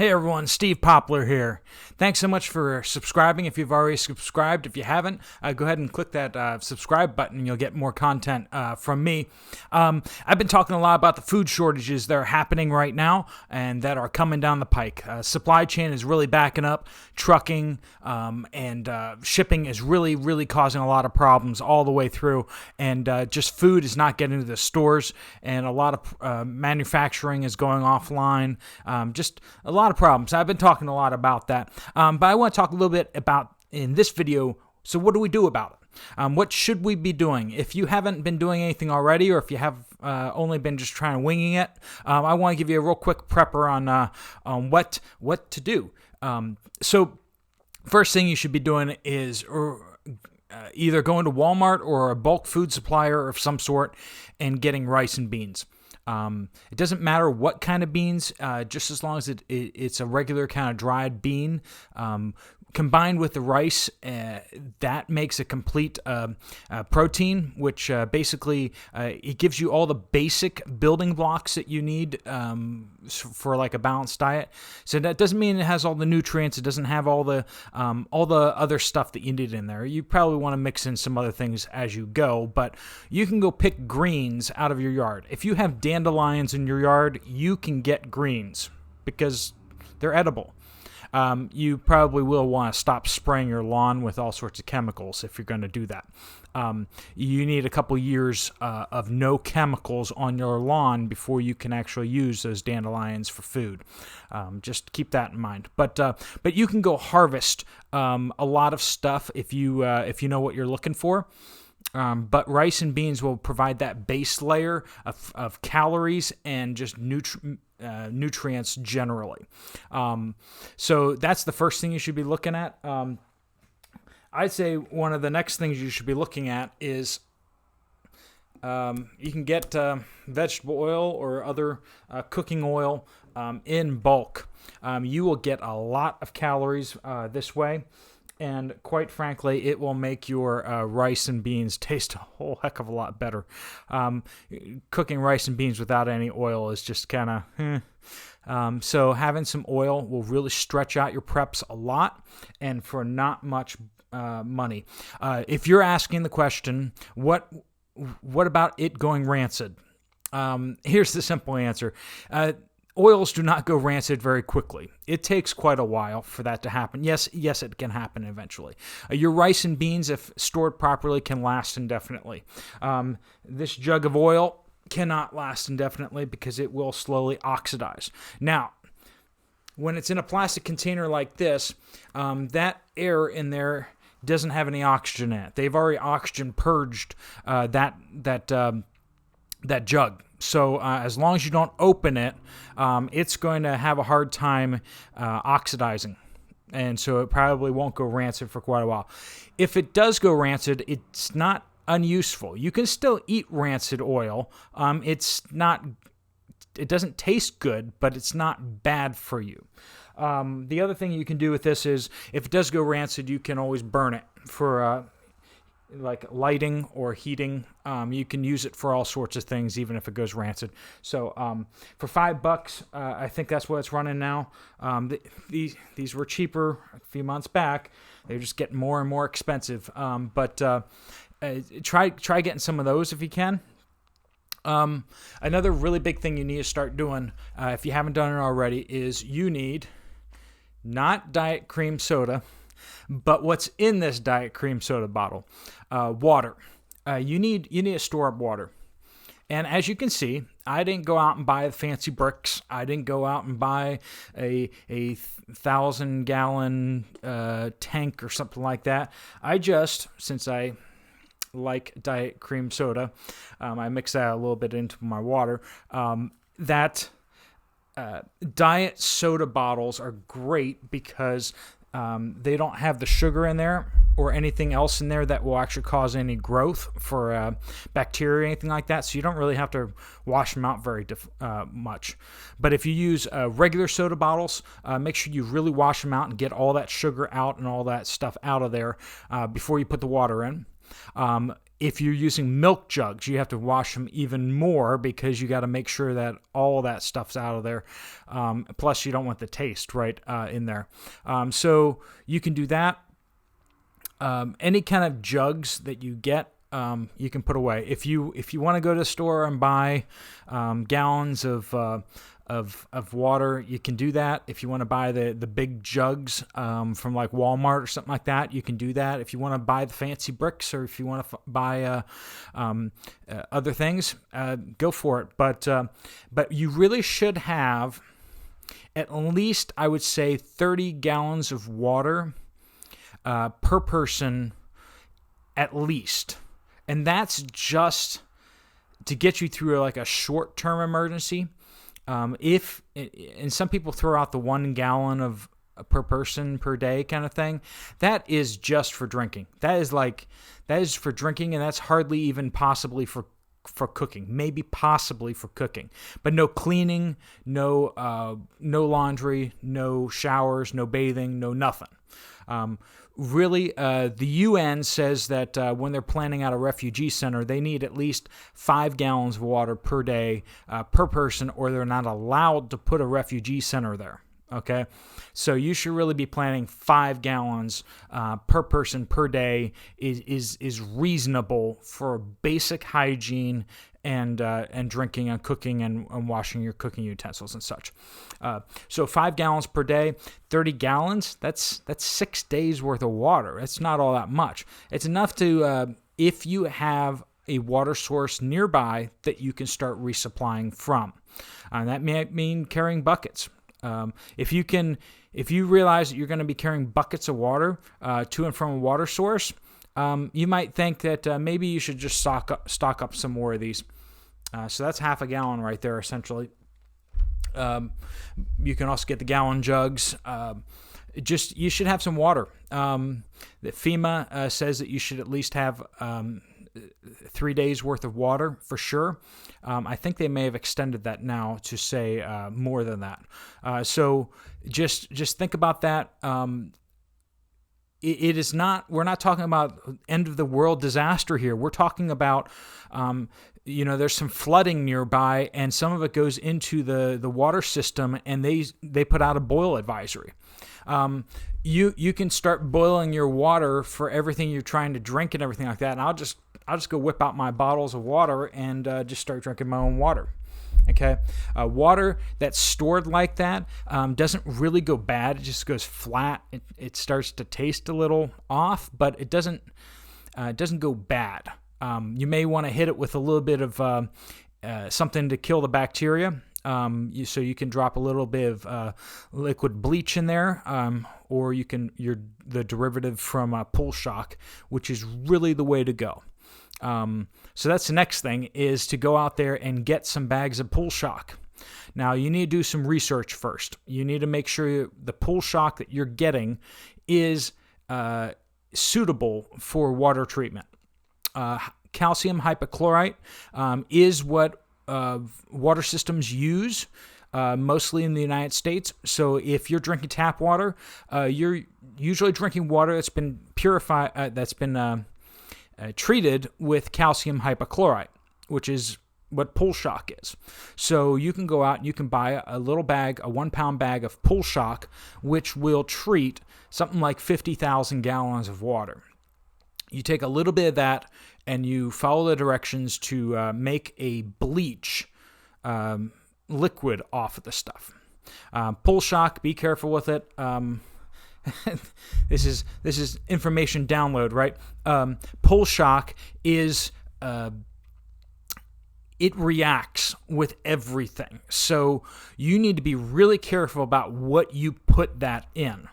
Hey everyone, Steve Poplar here. Thanks so much for subscribing. If you've already subscribed, if you haven't, go ahead and click that subscribe button and you'll get more content from me. I've been talking a lot about the food shortages that are happening right now and that are coming down the pike. Supply chain is really backing up. Trucking and shipping is really causing a lot of problems all the way through. And just food is not getting to the stores, and a lot of manufacturing is going offline. Just a lot of problems. I've been talking a lot about that, but I want to talk a little bit about in this video. So what do we do about it? What should we be doing? If you haven't been doing anything already, or if you have only been just trying to winging it, I want to give you a real quick prepper on what to do. So first thing you should be doing is either going to Walmart or a bulk food supplier of some sort and getting rice and beans. It doesn't matter what kind of beans, just as long as it's a regular kind of dried bean. Combined with the rice, that makes a complete protein, which basically it gives you all the basic building blocks that you need for like a balanced diet. So that doesn't mean it has all the nutrients. It doesn't have all the other stuff that you need in there. You probably want to mix in some other things as you go, but you can go pick greens out of your yard. If you have dandelions in your yard, you can get greens because they're edible. You probably will want to stop spraying your lawn with all sorts of chemicals if you're going to do that. You need a couple years of no chemicals on your lawn before you can actually use those dandelions for food. Just keep that in mind. But you can go harvest a lot of stuff if you know what you're looking for. But rice and beans will provide that base layer of calories and just nutrients generally. So that's the first thing you should be looking at. I'd say one of the next things you should be looking at is you can get vegetable oil or other cooking oil in bulk. You will get a lot of calories this way. And quite frankly, it will make your rice and beans taste a whole heck of a lot better. Cooking rice and beans without any oil is just kind of so having some oil will really stretch out your preps a lot, and for not much money. If you're asking the question, what about it going rancid? Here's the simple answer. Oils do not go rancid very quickly. It takes quite a while for that to happen. Yes, it can happen eventually. Your rice and beans, if stored properly, can last indefinitely. This jug of oil cannot last indefinitely because it will slowly oxidize. Now, when it's in a plastic container like this, that air in there doesn't have any oxygen in it. They've already oxygen purged that jug. So as long as you don't open it, it's going to have a hard time oxidizing. And so it probably won't go rancid for quite a while. If it does go rancid, it's not unuseful. You can still eat rancid oil. It doesn't taste good, but it's not bad for you. The other thing you can do with this is, if it does go rancid, you can always burn it for like lighting or heating. You can use it for all sorts of things, even if it goes rancid. So for $5, I think that's what it's running now. These were cheaper a few months back. They're just getting more and more expensive. But try getting some of those if you can. Another really big thing you need to start doing, if you haven't done it already, is you need not diet cream soda, but what's in this diet cream soda bottle? Water. You need to store up water. And as you can see, I didn't go out and buy the fancy bricks. I didn't go out and buy a 1,000-gallon tank or something like that. Since I like diet cream soda, I mix that a little bit into my water. Diet soda bottles are great because they don't have the sugar in there or anything else in there that will actually cause any growth for bacteria or anything like that. So you don't really have to wash them out very much. But if you use regular soda bottles, make sure you really wash them out and get all that sugar out and all that stuff out of there before you put the water in. If you're using milk jugs, you have to wash them even more because you got to make sure that all that stuff's out of there. Plus, you don't want the taste right in there. So you can do that. Any kind of jugs that you get, you can put away. If you want to go to the store and buy gallons of water, you can do that. If you want to buy the big jugs from like Walmart or something like that, you can do that. If you want to buy the fancy bricks, or if you want to buy other things, go for it. But you really should have at least, I would say, 30 gallons of water per person at least. And that's just to get you through like a short-term emergency. And some people throw out the 1 gallon of per person per day kind of thing. That is just for drinking. That is for drinking, and that's hardly even possibly for cooking. Maybe possibly for cooking, but no cleaning, no laundry, no showers, no bathing, no nothing. Really, the UN says that when they're planning out a refugee center, they need at least 5 gallons of water per day per person, or they're not allowed to put a refugee center there. Okay, so you should really be planning 5 gallons per person per day is reasonable for basic hygiene and drinking and cooking and washing your cooking utensils and such. So 5 gallons per day, 30 gallons, that's 6 days worth of water. It's not all that much. It's enough to, if you have a water source nearby, that you can start resupplying from. That may mean carrying buckets. If you realize that you're going to be carrying buckets of water to and from a water source, you might think that maybe you should just stock up some more of these. So that's half a gallon right there, essentially. You can also get the gallon jugs. You should have some water. The FEMA says that you should at least have 3 days worth of water for sure. I think they may have extended that now to say more than that. So just think about that. It is not. We're not talking about end of the world disaster here. We're talking about, there's some flooding nearby, and some of it goes into the water system, and they put out a boil advisory. You can start boiling your water for everything you're trying to drink and everything like that. And I'll just go whip out my bottles of water and just start drinking my own water. Okay, water that's stored like that doesn't really go bad. It just goes flat. It starts to taste a little off, but it doesn't go bad. You may want to hit it with a little bit of something to kill the bacteria. So you can drop a little bit of liquid bleach in there, or you're the derivative from pull shock, which is really the way to go. So that's the next thing, is to go out there and get some bags of pull shock. Now, you need to do some research first. You need to make sure the pull shock that you're getting is suitable for water treatment. Calcium hypochlorite is what water systems use, mostly in the United States. So if you're drinking tap water, you're usually drinking water that's been purified, treated with calcium hypochlorite, which is what pull shock is. So you can go out and you can buy a little bag, a 1 pound bag of pull shock, which will treat something like 50,000 gallons of water. You take a little bit of that and you follow the directions to make a bleach liquid off of the stuff. Pull shock, be careful with it. This is information download, right? Pull shock is it reacts with everything. So you need to be really careful about what you put that in.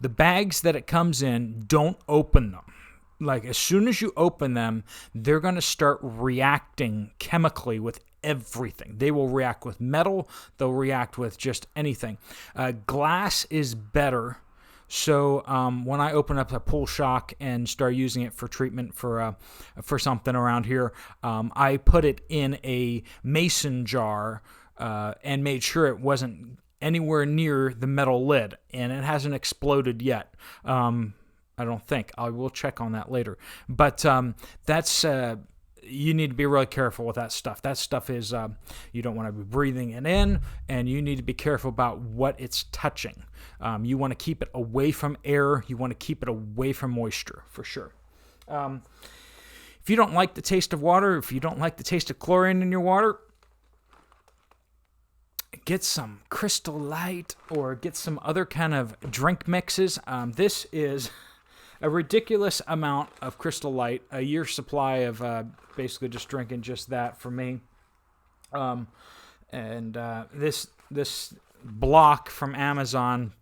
The bags that it comes in, don't open them. Like, as soon as you open them, they're going to start reacting chemically with everything. They will react with metal. They'll react with just anything. Glass is better. So when I open up a pull shock and start using it for treatment for something around here, I put it in a mason jar and made sure it wasn't anywhere near the metal lid, and it hasn't exploded yet. I don't think. I will check on that later. But that's you need to be really careful with that stuff. That stuff is you don't want to be breathing it in, and you need to be careful about what it's touching. You want to keep it away from air. You want to keep it away from moisture, for sure. If you don't like the taste of water, if you don't like the taste of chlorine in your water, get some Crystal Light or get some other kind of drink mixes. This is a ridiculous amount of Crystal Light, a year's supply of basically just drinking just that for me. This block from Amazon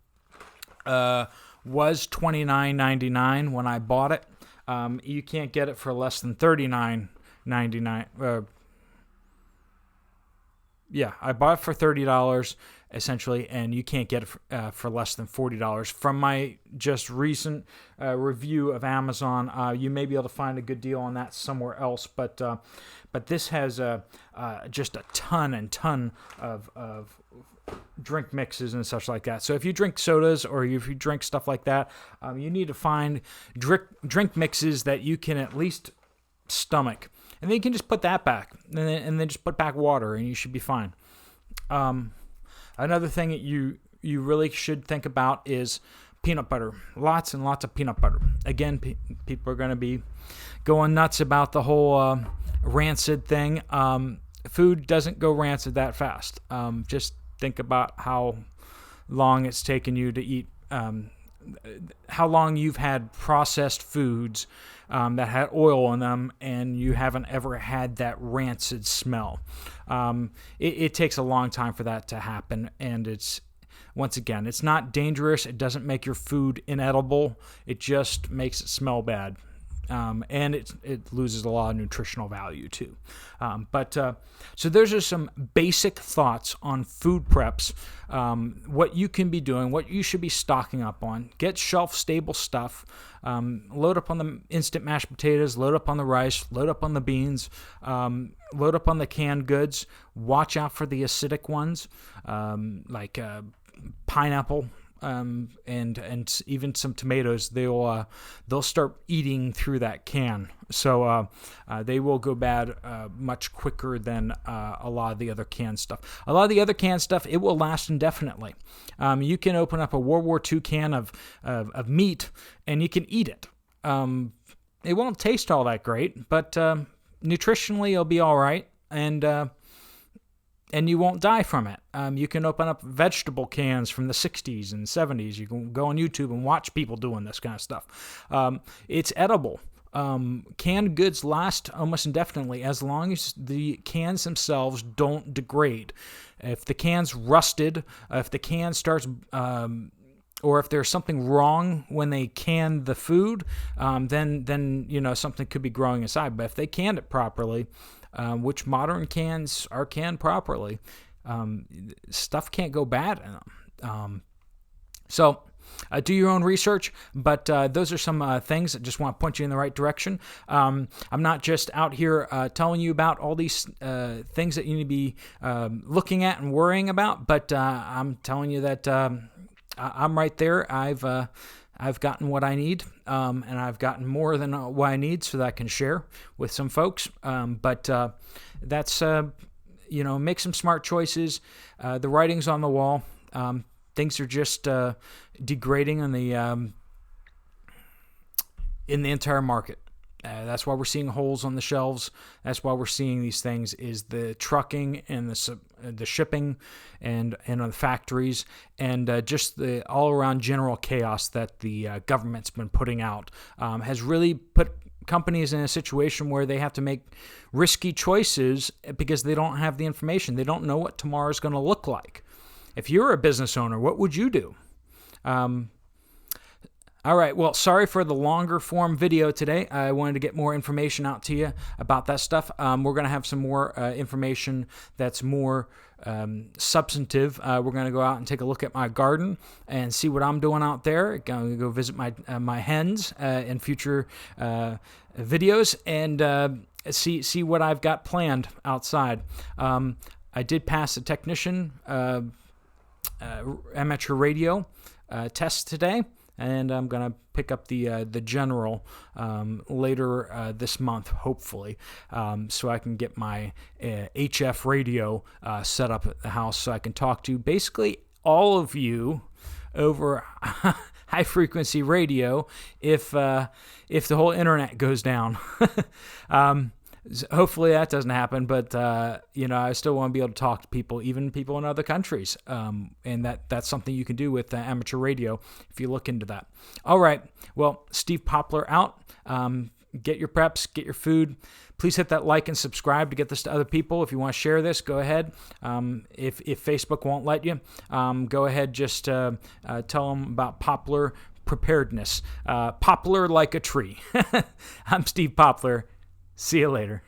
was $29.99 when I bought it. You can't get it for less than $39.99. Yeah, I bought it for $30 essentially, and you can't get it for less than $40. From my just recent review of Amazon, you may be able to find a good deal on that somewhere else, but this has just a ton of drink mixes and such like that. So if you drink sodas or if you drink stuff like that, you need to find drink mixes that you can at least stomach. And then you can just put that back, and then just put back water, and you should be fine. Another thing that you really should think about is peanut butter. Lots and lots of peanut butter. Again, people are going to be going nuts about the whole rancid thing. Food doesn't go rancid that fast. Just think about how long it's taken you to eat, how long you've had processed foods that had oil in them, and you haven't ever had that rancid smell. It takes a long time for that to happen, and once again, it's not dangerous. It doesn't make your food inedible. It just makes it smell bad. And it loses a lot of nutritional value too. So those are some basic thoughts on food preps, what you can be doing, what you should be stocking up on. Get shelf-stable stuff. Load up on the instant mashed potatoes, load up on the rice, load up on the beans, load up on the canned goods. Watch out for the acidic ones, like pineapple. And even some tomatoes, they'll start eating through that can, so they will go bad much quicker than a lot of the other canned stuff. A lot of the other canned stuff, it will last indefinitely. You can open up a World War II can of meat, and you can eat it. It won't taste all that great, but nutritionally it'll be all right, and you won't die from it. You can open up vegetable cans from the 60s and 70s. You can go on YouTube and watch people doing this kind of stuff. It's edible. Canned goods last almost indefinitely as long as the cans themselves don't degrade. If the can's rusted, if the can starts... or if there's something wrong when they can the food, then something could be growing inside. But if they canned it properly, which modern cans are canned properly, stuff can't go bad in them. So do your own research, but those are some things that just want to point you in the right direction. I'm not just out here telling you about all these things that you need to be looking at and worrying about, but I'm telling you that I'm right there. I've gotten what I need, and I've gotten more than what I need so that I can share with some folks. But that's, make some smart choices. The writing's on the wall. Things are just degrading in the entire market. That's why we're seeing holes on the shelves. That's why we're seeing these things, is the trucking and the shipping and the factories, and just the all-around general chaos that the government's been putting out has really put companies in a situation where they have to make risky choices because they don't have the information. They don't know what tomorrow's going to look like. If you're a business owner, what would you do? All right, well, sorry for the longer form video today. I wanted to get more information out to you about that stuff. We're going to have some more information that's more substantive. We're going to go out and take a look at my garden and see what I'm doing out there. Going to go visit my hens in future videos and see what I've got planned outside. I did pass a technician amateur radio test today. and I'm gonna pick up the general later this month, hopefully, so I can get my HF radio set up at the house, so I can talk to basically all of you over high frequency radio if the whole internet goes down. Hopefully that doesn't happen, but I still want to be able to talk to people, even people in other countries, and that's something you can do with amateur radio if you look into that. All right, well, Steve Poplar out. Get your preps, get your food. Please hit that like and subscribe to get this to other people. If you want to share this, go ahead. If Facebook won't let you, go ahead, just tell them about Poplar preparedness. Poplar like a tree. I'm Steve Poplar. See you later.